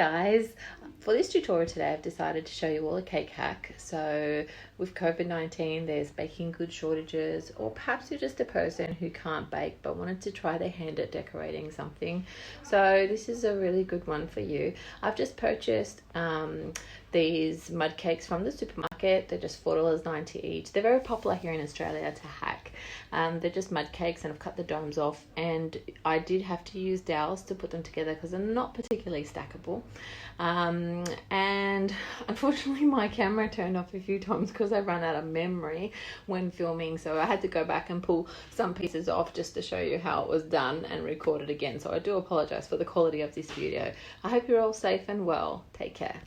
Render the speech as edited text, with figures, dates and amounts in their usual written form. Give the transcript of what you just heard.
guys, for this tutorial today I've decided to show you all a cake hack. So with COVID-19 there's baking good shortages, or perhaps you're just a person who can't bake but wanted to try their hand at decorating something. So this is a really good one for you. I've just purchased these mud cakes from the supermarket. They're just $4.90 each. They're very popular here in Australia to hack. They're just mud cakes and I've cut the domes off, and I did have to use dowels to put them together because they're not particularly stackable. And unfortunately my camera turned off a few times because I ran out of memory when filming, so I had to go back and pull some pieces off just to show you how it was done and record it again. So I do apologize for the quality of this video. I hope you're all safe and well. Take care.